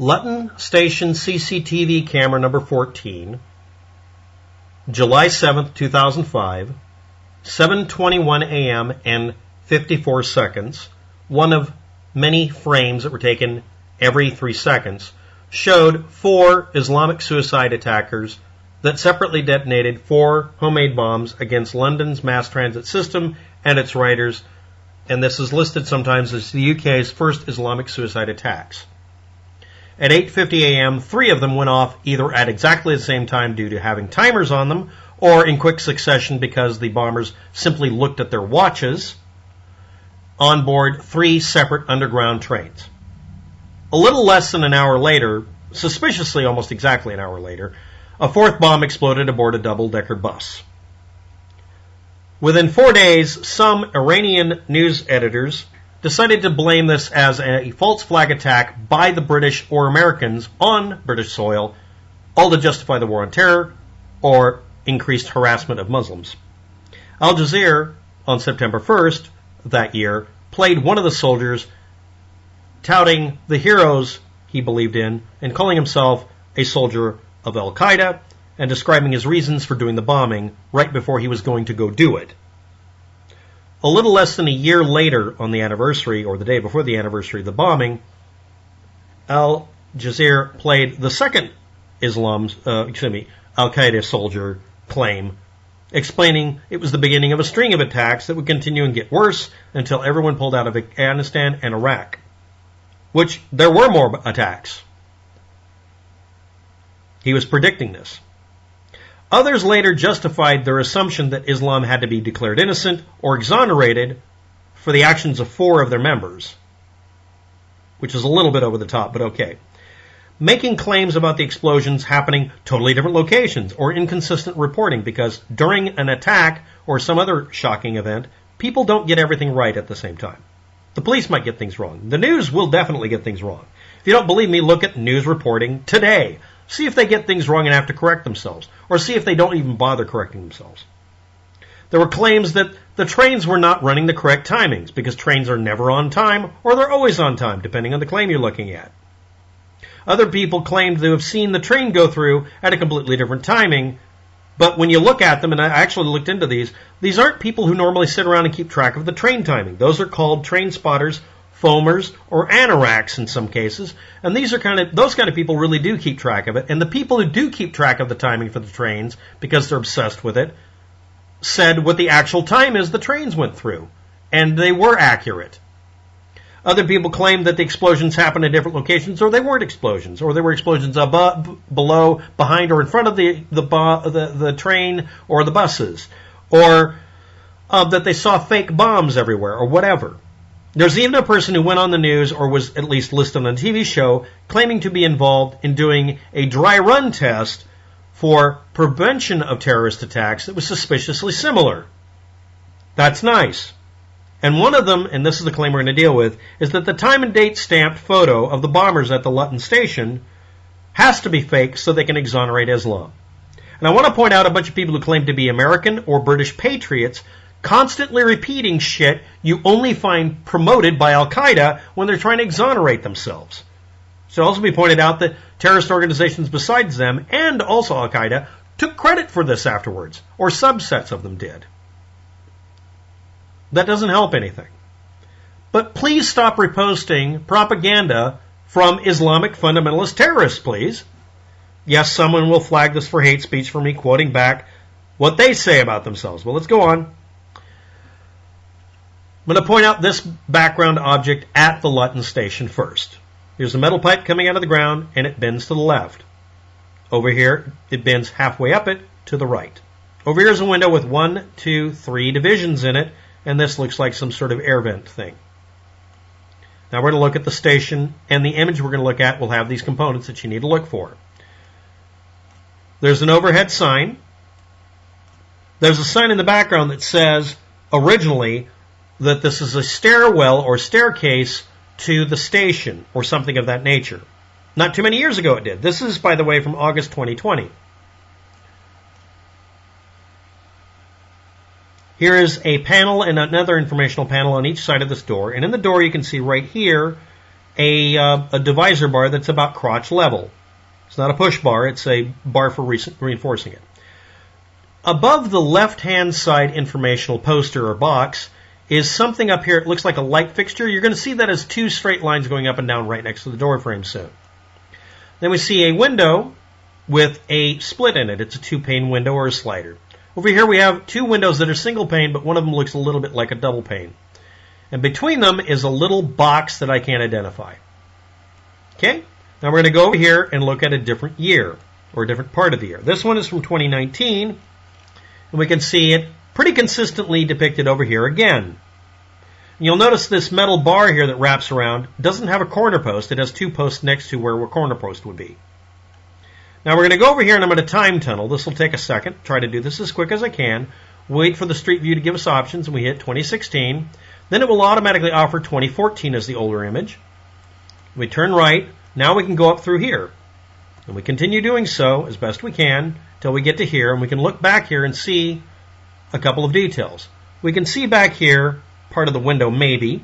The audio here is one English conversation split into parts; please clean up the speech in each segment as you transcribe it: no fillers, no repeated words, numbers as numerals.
Luton Station CCTV camera number 14, July 7th, 2005, 7:21 a.m. and 54 seconds, one of many frames that were taken every 3 seconds, showed 4 Islamic suicide attackers that separately detonated 4 homemade bombs against London's mass transit system and its riders, and this is listed sometimes as the UK's first Islamic suicide attacks. At 8:50 a.m., 3 of them went off either at exactly the same time due to having timers on them, or in quick succession because the bombers simply looked at their watches, on board 3 separate underground trains. A little less than an hour later, suspiciously almost exactly an hour later, a 4th bomb exploded aboard a double-decker bus. Within 4 days, some Iranian news editors decided to blame this as a false flag attack by the British or Americans on British soil, all to justify the war on terror or increased harassment of Muslims. Al Jazeera, on September 1st that year, played one of the soldiers, touting the heroes he believed in and calling himself a soldier of Al-Qaeda and describing his reasons for doing the bombing right before he was going to go do it. A little less than a year later, on the anniversary, or the day before the anniversary of the bombing, Al Jazeera played the second Al-Qaeda soldier claim, explaining it was the beginning of a string of attacks that would continue and get worse until everyone pulled out of Afghanistan and Iraq, which there were more attacks. He was predicting this. Others later justified their assumption that Islam had to be declared innocent or exonerated for the actions of 4 of their members, which is a little bit over the top, but okay. Making claims about the explosions happening totally different locations or inconsistent reporting, because during an attack or some other shocking event, people don't get everything right at the same time. The police might get things wrong. The news will definitely get things wrong. If you don't believe me, look at news reporting today. See if they get things wrong and have to correct themselves, or see if they don't even bother correcting themselves. There were claims that the trains were not running the correct timings, because trains are never on time, or they're always on time, depending on the claim you're looking at. Other people claimed to have seen the train go through at a completely different timing, but when you look at them, and I actually looked into these aren't people who normally sit around and keep track of the train timing. Those are called train spotters, foamers, or anoraks in some cases, and those kind of people really do keep track of it, and the people who do keep track of the timing for the trains, because they're obsessed with it, said what the actual time is the trains went through, and they were accurate. Other people claimed that the explosions happened at different locations, or they weren't explosions, or they were explosions above, below, behind, or in front of the train or the buses, or that they saw fake bombs everywhere, or whatever. There's even a person who went on the news, or was at least listed on a TV show, claiming to be involved in doing a dry run test for prevention of terrorist attacks that was suspiciously similar. That's nice. And one of them, and this is the claim we're going to deal with, is that the time and date stamped photo of the bombers at the Luton station has to be fake so they can exonerate Islam. And I want to point out a bunch of people who claim to be American or British patriots constantly repeating shit you only find promoted by Al-Qaeda when they're trying to exonerate themselves. It should also be pointed out that terrorist organizations besides them, and also Al-Qaeda, took credit for this afterwards, or subsets of them did. That doesn't help anything. But please stop reposting propaganda from Islamic fundamentalist terrorists, please. Yes, someone will flag this for hate speech for me quoting back what they say about themselves. Well, let's go on. I'm going to point out this background object at the Luton station first. Here's a metal pipe coming out of the ground, and it bends to the left. Over here, it bends halfway up it to the right. Over here is a window with 1, 2, 3 divisions in it, and this looks like some sort of air vent thing. Now we're going to look at the station, and the image we're going to look at will have these components that you need to look for. There's an overhead sign. There's a sign in the background that says, originally, that this is a stairwell or staircase to the station, or something of that nature. Not too many years ago it did. This is, by the way, from August 2020. Here is a panel and another informational panel on each side of this door, and in the door you can see right here a divisor bar that's about crotch level. It's not a push bar, it's a bar for reinforcing it. Above the left-hand side informational poster or box is something up here. It looks like a light fixture. You're going to see that as two straight lines going up and down right next to the door frame soon. Then we see a window with a split in it. It's a 2-pane window or a slider. Over here we have two windows that are single pane, but one of them looks a little bit like a double pane. And between them is a little box that I can't identify. Okay? Now we're going to go over here and look at a different year, or a different part of the year. This one is from 2019, and we can see it pretty consistently depicted over here again. You'll notice this metal bar here that wraps around doesn't have a corner post. It has two posts next to where a corner post would be. Now we're going to go over here and I'm going to time tunnel. This will take a second. Try to do this as quick as I can. Wait for the Street View to give us options, and we hit 2016. Then it will automatically offer 2014 as the older image. We turn right. Now we can go up through here. And we continue doing so as best we can until we get to here, and we can look back here and see a couple of details. We can see back here part of the window, maybe.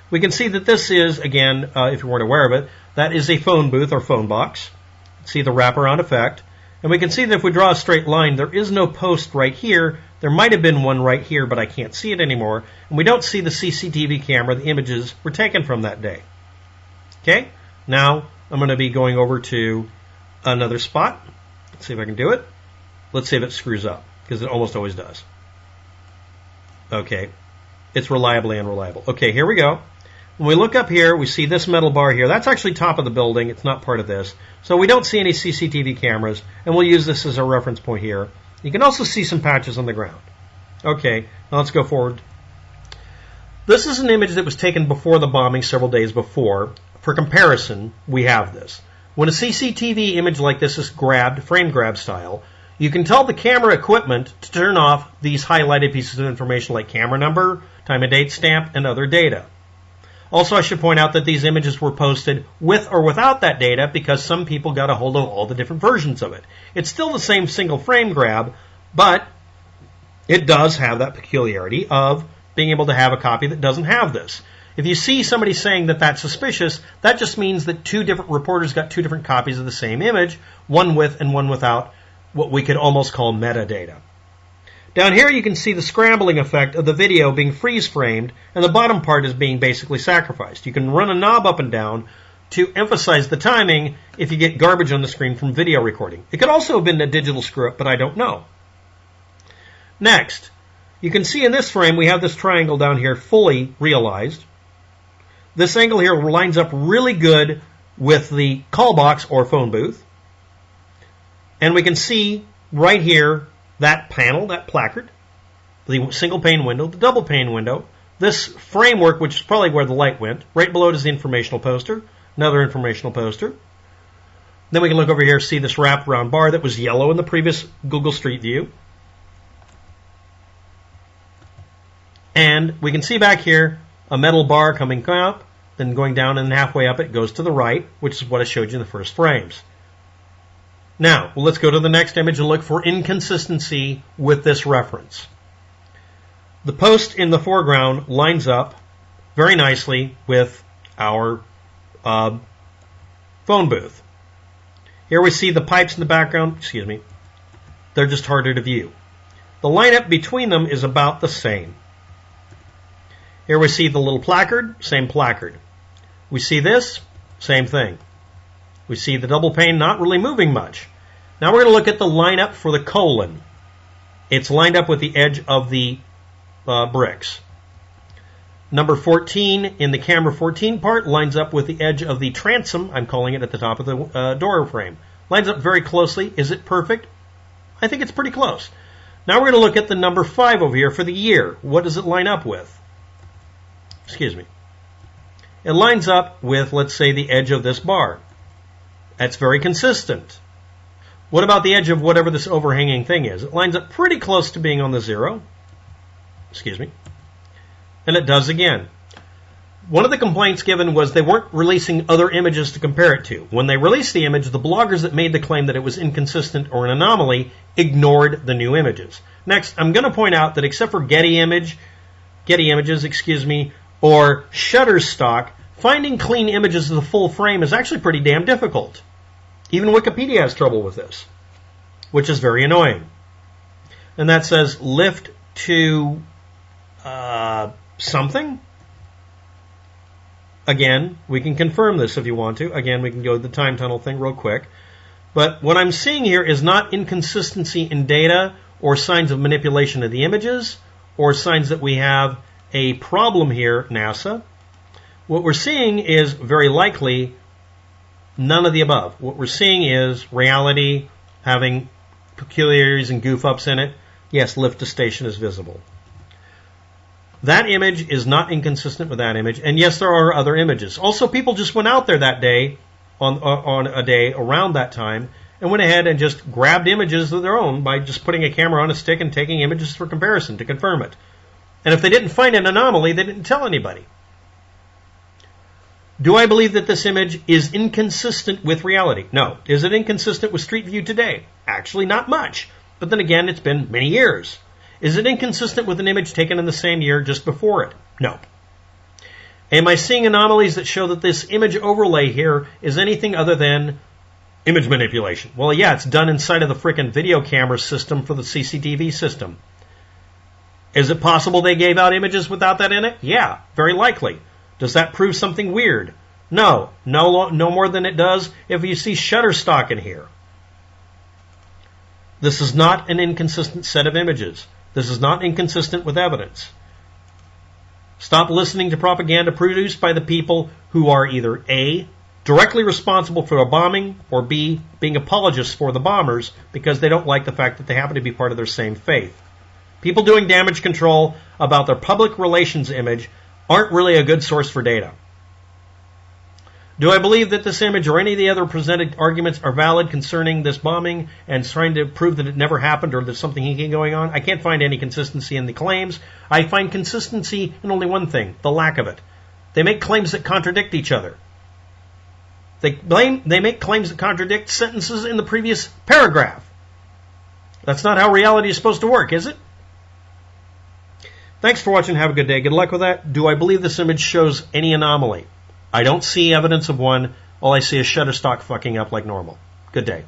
We can see that this is, again, if you weren't aware of it, that is a phone booth or phone box. See the wraparound effect. And we can see that if we draw a straight line, there is no post right here. There might have been one right here, but I can't see it anymore. And we don't see the CCTV camera the images were taken from that day. Okay? Now, I'm going to be going over to another spot. Let's see if I can do it. Let's see if it screws up, because it almost always does. Okay. It's reliably unreliable. Okay, here we go. When we look up here, we see this metal bar here. That's actually top of the building. It's not part of this. So we don't see any CCTV cameras, and we'll use this as a reference point here. You can also see some patches on the ground. Okay, now let's go forward. This is an image that was taken before the bombing, several days before. For comparison, we have this. When a CCTV image like this is grabbed, frame grab style, you can tell the camera equipment to turn off these highlighted pieces of information like camera number, time and date stamp, and other data. Also, I should point out that these images were posted with or without that data because some people got a hold of all the different versions of it. It's still the same single frame grab, but it does have that peculiarity of being able to have a copy that doesn't have this. If you see somebody saying that that's suspicious, that just means that two different reporters got two different copies of the same image, one with and one without what we could almost call metadata. Down here you can see the scrambling effect of the video being freeze-framed, and the bottom part is being basically sacrificed. You can run a knob up and down to emphasize the timing if you get garbage on the screen from video recording. It could also have been a digital screw-up, but I don't know. Next, you can see in this frame we have this triangle down here fully realized. This angle here lines up really good with the call box or phone booth. And we can see right here that panel, that placard, the single pane window, the double pane window, this framework, which is probably where the light went. Right below it is the informational poster, another informational poster. Then we can look over here, see this wraparound bar that was yellow in the previous Google Street View. And we can see back here a metal bar coming up, then going down, and halfway up it goes to the right, which is what I showed you in the first frames. Now, let's go to the next image and look for inconsistency with this reference. The post in the foreground lines up very nicely with our phone booth. Here we see the pipes in the background. Excuse me. They're just harder to view. The lineup between them is about the same. Here we see the little placard, same placard. We see this, same thing. We see the double pane not really moving much. Now we're going to look at the lineup for the colon. It's lined up with the edge of the bricks. Number 14 in the camera 14 part lines up with the edge of the transom, I'm calling it, at the top of the door frame. Lines up very closely. Is it perfect? I think it's pretty close. Now we're going to look at the number 5 over here for the year. What does it line up with? Excuse me. It lines up with, let's say, the edge of this bar. That's very consistent. What about the edge of whatever this overhanging thing is? It lines up pretty close to being on the 0. Excuse me. And it does again. One of the complaints given was they weren't releasing other images to compare it to. When they released the image, the bloggers that made the claim that it was inconsistent or an anomaly ignored the new images. Next, I'm going to point out that except for Getty Images, or Shutterstock, Finding clean images of the full frame is actually pretty damn difficult. Even Wikipedia has trouble with this, which is very annoying. And that says lift to something. Again, we can confirm this if you want to. Again, we can go to the time tunnel thing real quick. But what I'm seeing here is not inconsistency in data or signs of manipulation of the images or signs that we have a problem here, NASA. What we're seeing is very likely none of the above. What we're seeing is reality having peculiarities and goof-ups in it. Yes, lift to station is visible. That image is not inconsistent with that image. And yes, there are other images. Also, people just went out there that day, on a day around that time, and went ahead and just grabbed images of their own by just putting a camera on a stick and taking images for comparison to confirm it. And if they didn't find an anomaly, they didn't tell anybody. Do I believe that this image is inconsistent with reality? No. Is it inconsistent with Street View today? Actually, not much. But then again, it's been many years. Is it inconsistent with an image taken in the same year just before it? No. Am I seeing anomalies that show that this image overlay here is anything other than image manipulation? Well, yeah, it's done inside of the frickin' video camera system for the CCTV system. Is it possible they gave out images without that in it? Yeah, very likely. Does that prove something weird? No. No more than it does if you see Shutterstock in here. This is not an inconsistent set of images. This is not inconsistent with evidence. Stop listening to propaganda produced by the people who are either A, directly responsible for a bombing, or B, being apologists for the bombers because they don't like the fact that they happen to be part of their same faith. People doing damage control about their public relations image aren't really a good source for data. Do I believe that this image or any of the other presented arguments are valid concerning this bombing and trying to prove that it never happened or there's something hinky going on? I can't find any consistency in the claims. I find consistency in only one thing, the lack of it. They make claims that contradict each other. They make claims that contradict sentences in the previous paragraph. That's not how reality is supposed to work, is it? Thanks for watching. Have a good day. Good luck with that. Do I believe this image shows any anomaly? I don't see evidence of one. All I see is Shutterstock fucking up like normal. Good day.